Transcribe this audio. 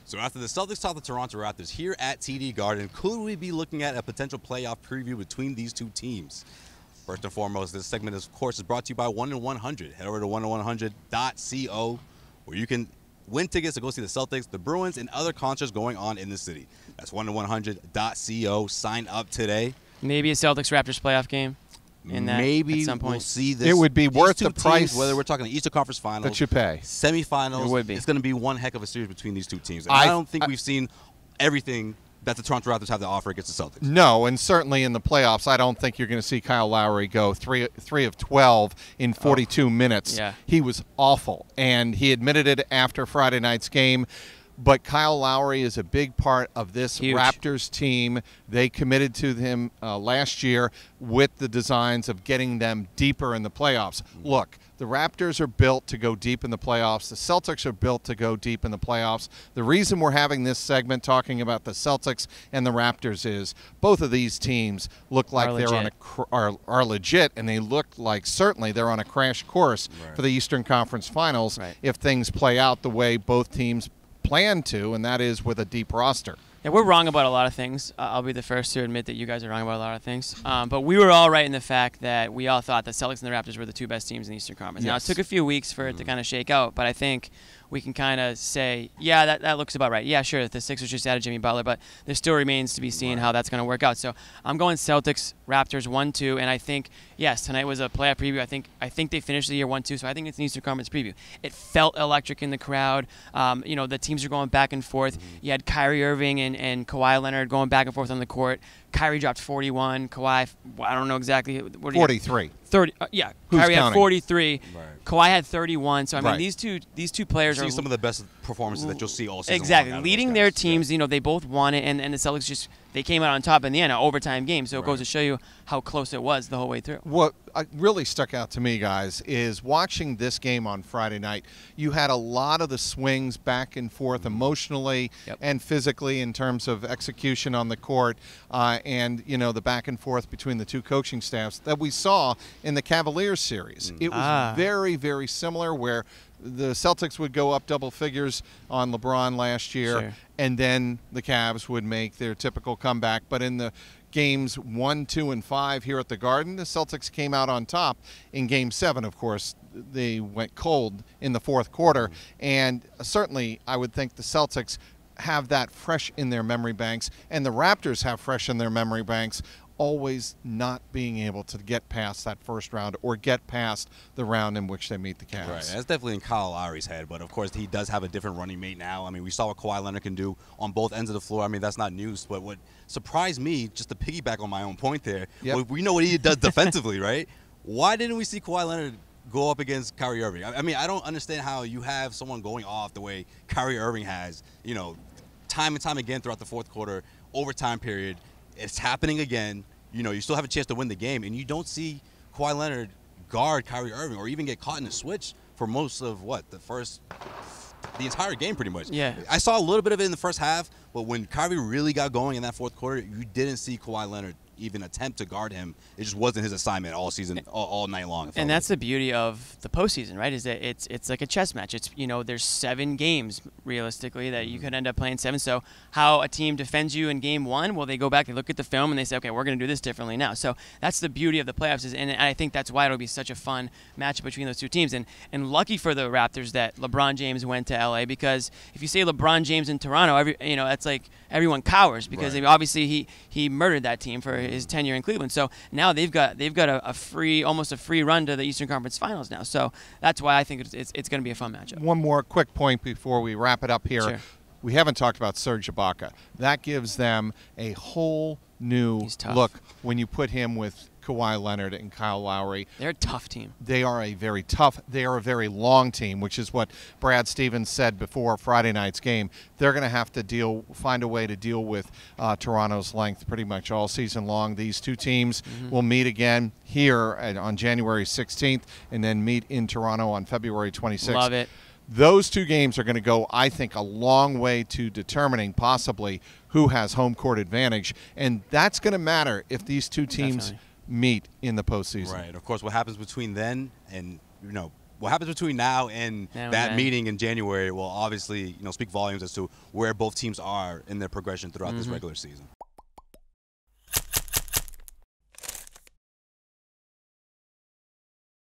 So after the Celtics top the Toronto Raptors here at TD Garden, could we be looking at a potential playoff preview between these two teams? First and foremost, this segment, of course, is brought to you by 1-in-100. Head over to 1-in-100.co, where you can win tickets to go see the Celtics, the Bruins, and other concerts going on in the city. That's 1-in-100.co. Sign up today. Maybe a Celtics-Raptors playoff game. Maybe at some point. We'll see this. It would be worth the price, whether we're talking the Eastern Conference Finals, that you pay, semifinals. It would be. It's going to be one heck of a series between these two teams. And I don't think we've seen everything that the Toronto Raptors have to offer against the Celtics. No, and certainly in the playoffs, I don't think you're going to see Kyle Lowry go 3 of 12 in 42 minutes. Yeah. He was awful, and he admitted it after Friday night's game. But Kyle Lowry is a big part of this Raptors team. They committed to him last year with the designs of getting them deeper in the playoffs. Look, the Raptors are built to go deep in the playoffs. The Celtics are built to go deep in the playoffs. The reason we're having this segment talking about the Celtics and the Raptors is both of these teams look like are legit, and they look like certainly they're on a crash course for the Eastern Conference Finals if things play out the way both teams plan to, and that is with a deep roster. Yeah, we're wrong about a lot of things. I'll be the first to admit that you guys are wrong about a lot of things. But we were all right in the fact that we all thought the Celtics and the Raptors were the two best teams in the Eastern Conference. Now, it took a few weeks for it to kind of shake out, but I think we can kind of say, yeah, that looks about right. Yeah, sure, the Sixers just added Jimmy Butler, but there still remains to be seen how that's going to work out. So I'm going Celtics, Raptors 1-2, and I think, yes, tonight was a playoff preview. I think they finished the year 1-2, so I think it's an Eastern Conference preview. It felt electric in the crowd. The teams are going back and forth. You had Kyrie Irving and Kawhi Leonard going back and forth on the court. Kyrie dropped 41. Kawhi, I don't know exactly. 43. 30. Yeah, Kyrie had 43. Right. Kawhi had 31. So I mean, these two players are some of the best performances that you'll see all season. Exactly, leading their teams. They both won it, and the Celtics they came out on top in the end, an overtime game. So it goes to show you how close it was the whole way through. What really stuck out to me, guys, is watching this game on Friday night. You had a lot of the swings back and forth emotionally and physically in terms of execution on the court, and the back and forth between the two coaching staffs that we saw in the Cavaliers series. It was very, very similar, where the Celtics would go up double figures on LeBron last year, and then the Cavs would make their typical comeback. But in the games 1, 2, and 5 here at the Garden, the Celtics came out on top. In Game 7, of course, they went cold in the fourth quarter. And certainly I would think the Celtics have that fresh in their memory banks, and the Raptors have fresh in their memory banks, always not being able to get past that first round or get past the round in which they meet the Cavs. Right, that's definitely in Kyle Lowry's head, but of course he does have a different running mate now. I mean, we saw what Kawhi Leonard can do on both ends of the floor. I mean, that's not news, but what surprised me, just to piggyback on my own point there, we know what he does defensively, right? Why didn't we see Kawhi Leonard go up against Kyrie Irving? I mean, I don't understand how you have someone going off the way Kyrie Irving has, time and time again throughout the fourth quarter, overtime period. It's happening again. You still have a chance to win the game, and you don't see Kawhi Leonard guard Kyrie Irving or even get caught in a switch for most of the entire game pretty much. Yeah. I saw a little bit of it in the first half, but when Kyrie really got going in that fourth quarter, you didn't see Kawhi Leonard even attempt to guard him. It just wasn't his assignment all season, all night long. And that's the beauty of the postseason, right? Is that it's like a chess match. It's there's 7 games realistically that you could end up playing 7. So how a team defends you in game 1? Well, they go back, they look at the film, and they say, okay, we're going to do this differently now. So that's the beauty of the playoffs, and I think that's why it'll be such a fun matchup between those two teams. And lucky for the Raptors that LeBron James went to LA, because if you say LeBron James in Toronto, that's like everyone cowers, because obviously he murdered that team for his tenure in Cleveland. So now they've got almost a free run to the Eastern Conference Finals now. So that's why I think it's going to be a fun matchup. One more quick point before we wrap it up here. Sure. We haven't talked about Serge Ibaka. That gives them a whole new look when you put him with Kawhi Leonard and Kyle Lowry. They're a tough team. They are a very very long team, which is what Brad Stevens said before Friday night's game. They're going to have to find a way to deal with Toronto's length pretty much all season long. These two teams will meet again here on January 16th and then meet in Toronto on February 26th. Love it. Those two games are going to go, I think, a long way to determining possibly who has home court advantage, and that's going to matter if these two teams meet in the postseason. Right. Of course, what happens between then and what happens between now and that meeting in January will obviously, speak volumes as to where both teams are in their progression throughout this regular season.